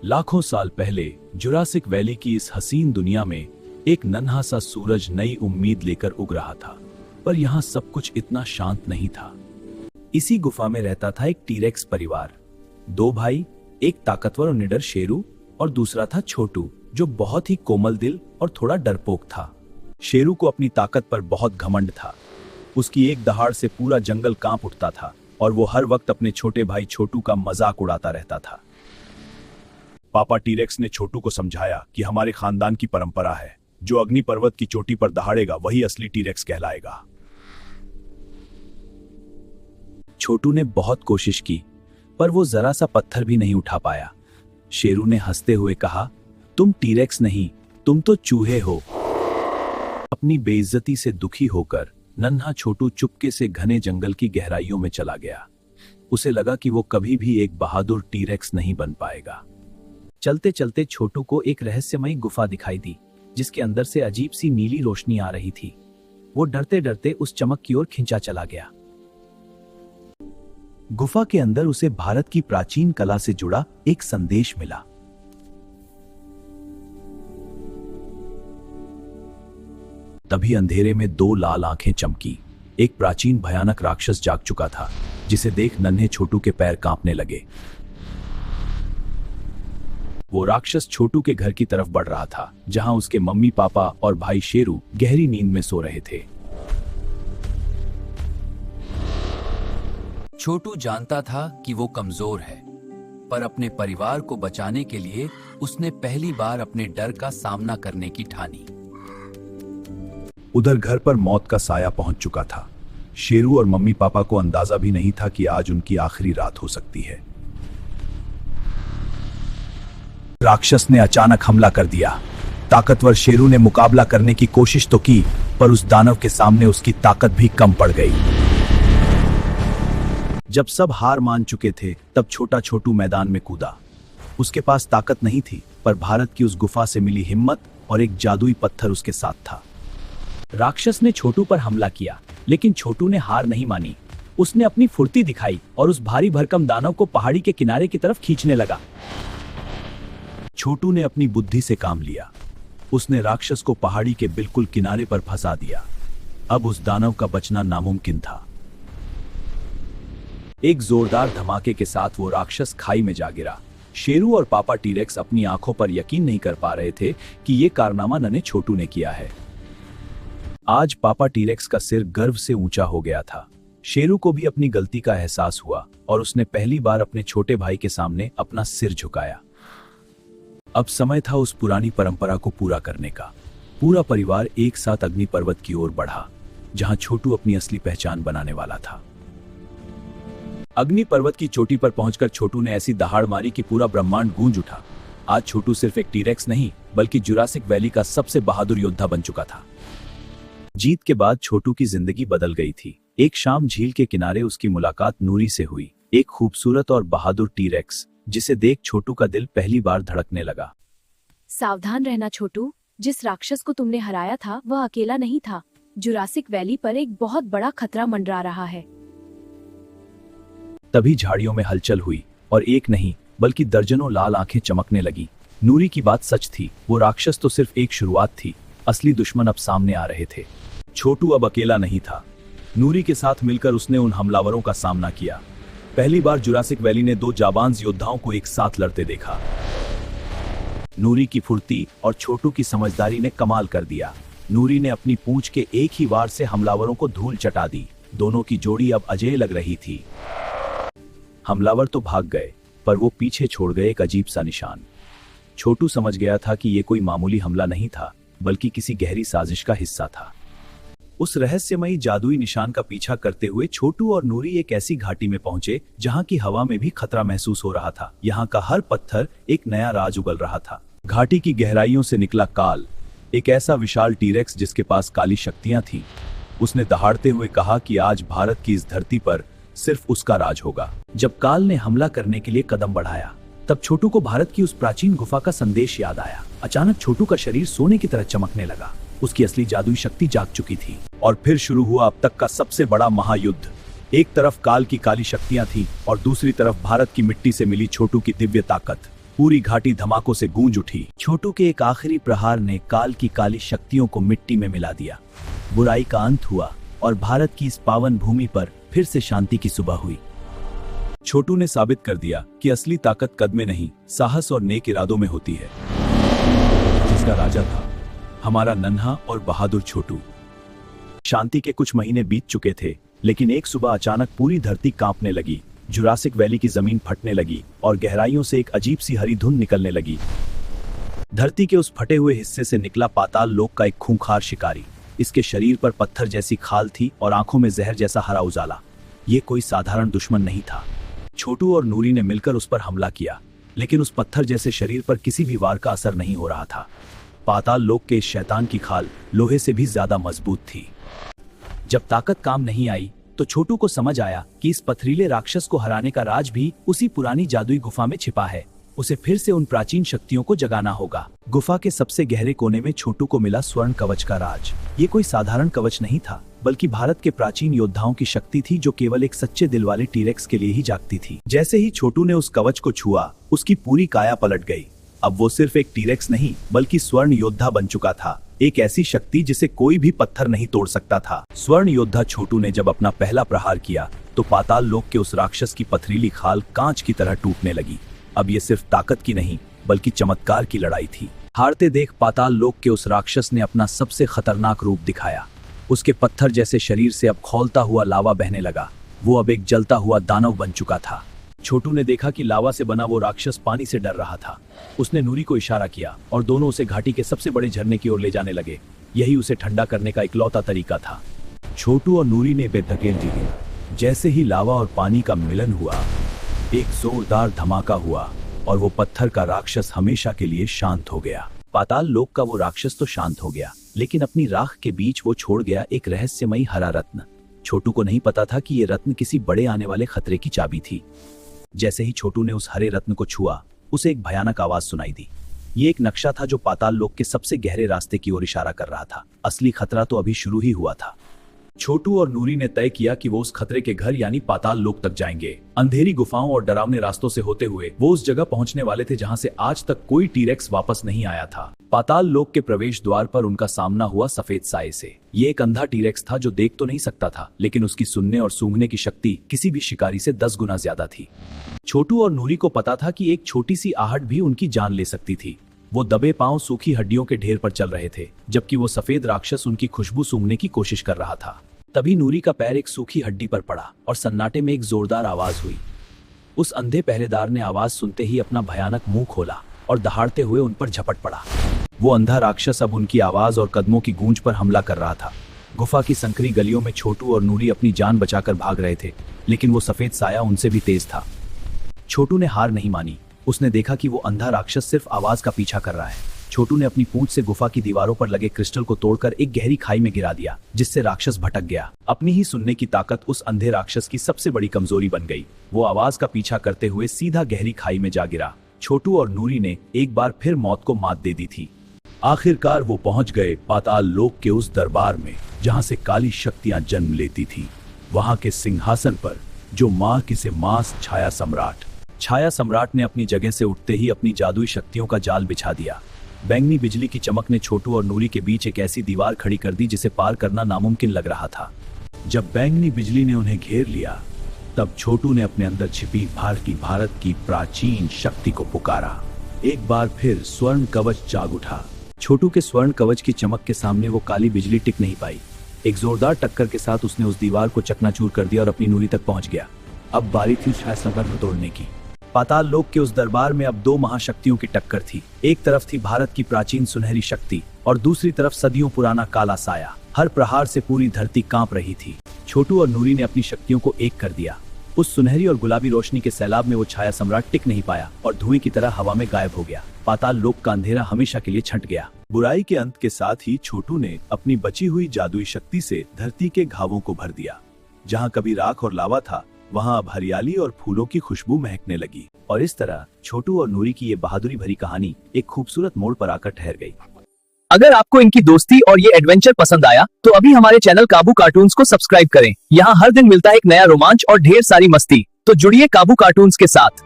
लाखों साल पहले जुरासिक वैली की इस हसीन दुनिया में एक नन्हा सा सूरज नई उम्मीद लेकर उग रहा था। पर यहाँ सब कुछ इतना शांत नहीं था। इसी गुफा में रहता था एक टीरेक्स परिवार। दो भाई, एक ताकतवर और निडर शेरू और दूसरा था छोटू, जो बहुत ही कोमल दिल और थोड़ा डरपोक था। शेरू को अपनी ताकत पर बहुत घमंड था। उसकी एक दहाड़ से पूरा जंगल कांप उठता था और वो हर वक्त अपने छोटे भाई छोटू का मजाक उड़ाता रहता था। पापा टीरेक्स ने छोटू को समझाया कि हमारे खानदान की परंपरा है, जो अग्नि पर्वत की चोटी पर दहाड़ेगा वही असली टीरेक्स कहलाएगा। छोटू ने बहुत कोशिश की, पर वो जरा सा पत्थर भी नहीं उठा पाया। शेरू ने हंसते हुए कहा, तुम टीरेक्स नहीं, तुम तो चूहे हो। अपनी बेइज्जती से दुखी होकर नन्हा छोटू चुपके से घने जंगल की गहराइयों में चला गया। उसे लगा कि वो कभी भी एक बहादुर टीरेक्स नहीं बन पाएगा। चलते चलते छोटू को एक रहस्यमयी गुफा दिखाई दी, जिसके अंदर से अजीब सी नीली रोशनी आ रही थी। वो डरते डरते उस चमक की ओर खिंचा चला गया। गुफा के अंदर उसे भारत की प्राचीन कला से जुड़ा एक संदेश मिला। तभी अंधेरे में दो लाल आंखें चमकी। एक प्राचीन भयानक राक्षस जाग चुका था, जिसे देख नन्हे छोटू के पैर कांपने लगे। वो राक्षस छोटू के घर की तरफ बढ़ रहा था, जहां उसके मम्मी पापा और भाई शेरू गहरी नींद में सो रहे थे। छोटू जानता था कि वो कमजोर है, पर अपने परिवार को बचाने के लिए उसने पहली बार अपने डर का सामना करने की ठानी। उधर घर पर मौत का साया पहुंच चुका था। शेरू और मम्मी पापा को अंदाजा भी नहीं था कि आज उनकी आखिरी रात हो सकती है। राक्षस ने अचानक हमला कर दिया। ताकतवर शेरू ने मुकाबला करने की कोशिश तो की, पर उस दानव के सामने उसकी ताकत भी कम पड़ गई। जब सब हार मान चुके थे, तब छोटा छोटू मैदान में कूदा। उसके पास ताकत नहीं थी, पर भारत की उस गुफा से मिली हिम्मत और एक जादुई पत्थर उसके साथ था। राक्षस ने छोटू पर हमला किया, लेकिन छोटू ने हार नहीं मानी। उसने अपनी फुर्ती दिखाई और उस भारी भरकम दानव को पहाड़ी के किनारे की तरफ खींचने लगा। छोटू ने अपनी बुद्धि से काम लिया। उसने राक्षस को पहाड़ी के बिल्कुल किनारे पर फंसा दिया। अब उस दानव का बचना नामुमकिन था। एक जोरदार धमाके के साथ वो राक्षस खाई में जा गिरा। शेरू और पापा टीरेक्स अपनी आंखों पर यकीन नहीं कर पा रहे थे कि ये कारनामा नन्हे छोटू ने किया है। आज पापा टीरेक्स का सिर गर्व से ऊंचा हो गया था। शेरू को भी अपनी गलती का एहसास हुआ और उसने पहली बार अपने छोटे भाई के सामने अपना सिर झुकाया। अब समय था उस पुरानी परंपरा को पूरा करने का। पूरा परिवार एक साथ अग्नि पर्वत की ओर बढ़ा, जहां छोटू अपनी असली पहचान बनाने वाला था। अग्नि पर्वत की चोटी पर पहुंचकर छोटू ने ऐसी दहाड़ मारी कि पूरा ब्रह्मांड गूंज उठा। आज छोटू सिर्फ एक टीरेक्स नहीं, बल्कि जुरासिक वैली का सबसे बहादुर योद्धा बन चुका था। जीत के बाद छोटू की जिंदगी बदल गई थी। एक शाम झील के किनारे उसकी मुलाकात नूरी से हुई, एक खूबसूरत और बहादुर टीरेक्स, जिसे देख छोटू का दिल पहली बार धड़कने लगा। सावधान रहना छोटू, जिस राक्षस को तुमने हराया था वह अकेला नहीं था। जुरासिक वैली पर एक बहुत बड़ा खतरा मंडरा रहा है। तभी झाड़ियों में हलचल हुई और एक नहीं बल्कि दर्जनों लाल आंखें चमकने लगी। नूरी की बात सच थी। वो राक्षस तो सिर्फ एक शुरुआत थी, असली दुश्मन अब सामने आ रहे थे। छोटू अब अकेला नहीं था। नूरी के साथ मिलकर उसने उन हमलावरों का सामना किया। पहली बार जुरासिक वैली ने दो जाबांज योद्धाओं को एक साथ लड़ते देखा। नूरी की फुर्ती और छोटू की समझदारी ने कमाल कर दिया। नूरी ने अपनी पूंछ के एक ही वार से हमलावरों को धूल चटा दी। दोनों की जोड़ी अब अजेय लग रही थी। हमलावर तो भाग गए, पर वो पीछे छोड़ गए एक अजीब सा निशान। छोटू समझ गया था कि ये कोई मामूली हमला नहीं था, बल्कि किसी गहरी साजिश का हिस्सा था। उस रहस्यमयी जादुई निशान का पीछा करते हुए छोटू और नूरी एक ऐसी घाटी में पहुंचे जहां की हवा में भी खतरा महसूस हो रहा था। यहाँ का हर पत्थर एक नया राज उगल रहा था। घाटी की गहराइयों से निकला काल, एक ऐसा विशाल टीरेक्स जिसके पास काली शक्तियां थीं। उसने दहाड़ते हुए कहा कि आज भारत की इस धरती पर सिर्फ उसका राज होगा। जब काल ने हमला करने के लिए कदम बढ़ाया, तब छोटू को भारत की उस प्राचीन गुफा का संदेश याद आया। अचानक छोटू का शरीर सोने की तरह चमकने लगा। उसकी असली जादुई शक्ति जाग चुकी थी और फिर शुरू हुआ अब तक का सबसे बड़ा महायुद्ध। एक तरफ काल की काली शक्तियां थीं और दूसरी तरफ भारत की मिट्टी से मिली छोटू की दिव्य ताकत। पूरी घाटी धमाकों से गूंज उठी। छोटू के एक आखिरी प्रहार ने काल की काली शक्तियों को मिट्टी में मिला दिया। बुराई का अंत हुआ और भारत की इस पावन भूमि पर फिर से शांति की सुबह हुई। छोटू ने साबित कर दिया कि असली ताकत कद में नहीं, साहस और नेक इरादों में होती है। जिसका राजा था हमारा नन्हा और बहादुर छोटू। शांति के कुछ महीने बीत चुके थे, लेकिन एक सुबह अचानक पूरी धरती कांपने लगी। जुरासिक वैली की जमीन फटने लगी और गहराइयों से एक अजीब सी हरी धुंध निकलने लगी। धरती के उस फटे हुए हिस्से से निकला पाताल लोक का एक खूंखार शिकारी। इसके शरीर पर पत्थर जैसी खाल थी और आंखों में जहर जैसा हरा उजाला। ये कोई साधारण दुश्मन नहीं था। छोटू और नूरी ने मिलकर उस पर हमला किया, लेकिन उस पत्थर जैसे शरीर पर किसी भी वार का असर नहीं हो रहा था। पाताल लोक के इस शैतान की खाल लोहे से भी ज्यादा मजबूत थी। जब ताकत काम नहीं आई तो छोटू को समझ आया कि इस पथरीले राक्षस को हराने का राज भी उसी पुरानी जादुई गुफा में छिपा है। उसे फिर से उन प्राचीन शक्तियों को जगाना होगा। गुफा के सबसे गहरे कोने में छोटू को मिला स्वर्ण कवच का राज। ये कोई साधारण कवच नहीं था, बल्कि भारत के प्राचीन योद्धाओं की शक्ति थी, जो केवल एक सच्चे दिल वाले टीरेक्स के लिए ही जागती थी। जैसे ही छोटू ने उस कवच को छुआ, उसकी पूरी काया पलट गई। अब वो सिर्फ एक टीरेक्स नहीं, बल्कि स्वर्ण योद्धा बन चुका था। एक ऐसी शक्ति जिसे कोई भी पत्थर नहीं तोड़ सकता था। स्वर्ण योद्धा छोटू ने जब अपना पहला प्रहार किया तो पाताल लोक के उस राक्षस की पथरीली खाल कांच की तरह टूटने लगी। अब ये सिर्फ ताकत की नहीं, बल्कि चमत्कार की लड़ाई थी। हारते देख पाताल लोक के उस राक्षस ने अपना सबसे खतरनाक रूप दिखाया। उसके पत्थर जैसे शरीर से अब खौलता हुआ लावा बहने लगा। वो अब एक जलता हुआ दानव बन चुका था। छोटू ने देखा कि लावा से बना वो राक्षस पानी से डर रहा था। उसने नूरी को इशारा किया और दोनों उसे घाटी के सबसे बड़े झरने की ओर ले जाने लगे। यही उसे ठंडा करने का इकलौता तरीका था। छोटू और नूरी ने बेधकेल दी। जैसे ही लावा और पानी का मिलन हुआ, एक जोरदार धमाका हुआ और वो पत्थर का राक्षस हमेशा के लिए शांत हो गया। पाताल लोक का वो राक्षस तो शांत हो गया, लेकिन अपनी राख के बीच वो छोड़ गया एक रहस्यमयी हरा रत्न। छोटू को नहीं पता था कि ये रत्न किसी बड़े आने वाले खतरे की चाबी थी। जैसे ही छोटू ने उस हरे रत्न को छुआ, उसे एक भयानक आवाज सुनाई दी। ये एक नक्शा था जो पाताल लोक के सबसे गहरे रास्ते की ओर इशारा कर रहा था। असली खतरा तो अभी शुरू ही हुआ था। छोटू और नूरी ने तय किया कि वो उस खतरे के घर यानी पाताल लोक तक जाएंगे। अंधेरी गुफाओं और डरावने रास्तों से होते हुए वो उस जगह पहुंचने वाले थे जहां से आज तक कोई टीरेक्स वापस नहीं आया था। पाताल लोक के प्रवेश द्वार पर उनका सामना हुआ सफेद साए से। ये एक अंधा टीरेक्स था जो देख तो नहीं सकता था, लेकिन उसकी सुनने और सूंघने की शक्ति किसी भी शिकारी से 10 गुना ज्यादा थी। छोटू और नूरी को पता था कि एक छोटी सी आहट भी उनकी जान ले सकती थी। वो दबे पांव सूखी हड्डियों के ढेर पर चल रहे थे, जबकि वो सफेद राक्षस उनकी खुशबू सूंघने की कोशिश कर रहा था। तभी नूरी का पैर एक सूखी हड्डी पर पड़ा और सन्नाटे में एक जोरदार आवाज हुई। उस अंधे पहरेदार ने आवाज सुनते ही अपना भयानक मुंह खोला और दहाड़ते हुए उन पर झपट पड़ा। वो अंधा राक्षस अब उनकी आवाज और कदमों की गूंज पर हमला कर रहा था। गुफा की संकरी गलियों में छोटू और नूरी अपनी जान बचाकर भाग रहे थे, लेकिन वो सफेद साया उनसे भी तेज था। छोटू ने हार नहीं मानी। उसने देखा कि वो अंधा राक्षस सिर्फ आवाज का पीछा कर रहा है। छोटू ने अपनी पूंछ से गुफा की दीवारों पर लगे क्रिस्टल को तोड़कर एक गहरी खाई में गिरा दिया, जिससे राक्षस भटक गया। अपनी ही सुनने की ताकत उस अंधे राक्षस की सबसे बड़ी कमजोरी बन गई। वो आवाज का पीछा करते हुए सीधा गहरी खाई में जा गिरा। छोटू और नूरी ने एक बार फिर मौत को मात दे दी थी। आखिरकार वो पहुंच गए पाताल लोक के उस दरबार में जहां से काली शक्तियां जन्म लेती थी। वहां के सिंहासन पर जो मां किसे मास छाया सम्राट ने अपनी जगह से उठते ही अपनी जादुई शक्तियों का जाल बिछा दिया। बैंगनी बिजली की चमक ने छोटू और नूरी के बीच एक ऐसी दीवार खड़ी कर दी जिसे पार करना नामुमकिन लग रहा था। जब बैंगनी बिजली ने उन्हें घेर लिया, तब छोटू ने अपने अंदर छिपी भारत की प्राचीन शक्ति को पुकारा। एक बार फिर स्वर्ण कवच जाग उठा। छोटू के स्वर्ण कवच की चमक के सामने वो काली बिजली टिक नहीं पाई। एक जोरदार टक्कर के साथ उसने उस दीवार को चकनाचूर कर दिया और अपनी नूरी तक पहुंच गया। अब बारी थी छाया सम्राट को तोड़ने की। पाताल लोक के उस दरबार में अब 2 महाशक्तियों की टक्कर थी। एक तरफ थी भारत की प्राचीन सुनहरी शक्ति और दूसरी तरफ सदियों पुराना काला साया। हर प्रहार से पूरी धरती कांप रही थी। छोटू और नूरी ने अपनी शक्तियों को एक कर दिया। उस सुनहरी और गुलाबी रोशनी के सैलाब में वो छाया सम्राट टिक नहीं पाया और धुएं की तरह हवा में गायब हो गया। पाताल लोक का अंधेरा हमेशा के लिए छंट गया। बुराई के अंत के साथ ही छोटू ने अपनी बची हुई जादुई शक्ति से धरती के घावों को भर दिया। जहाँ कभी राख और लावा था, वहाँ अब हरियाली और फूलों की खुशबू महकने लगी। और इस तरह छोटू और नूरी की ये बहादुरी भरी कहानी एक खूबसूरत मोड़ पर आकर ठहर गई। अगर आपको इनकी दोस्ती और ये एडवेंचर पसंद आया तो अभी हमारे चैनल काबू कार्टून्स को सब्सक्राइब करें। यहाँ हर दिन मिलता है एक नया रोमांच और ढेर सारी मस्ती। तो जुड़िए काबू कार्टून्स के साथ।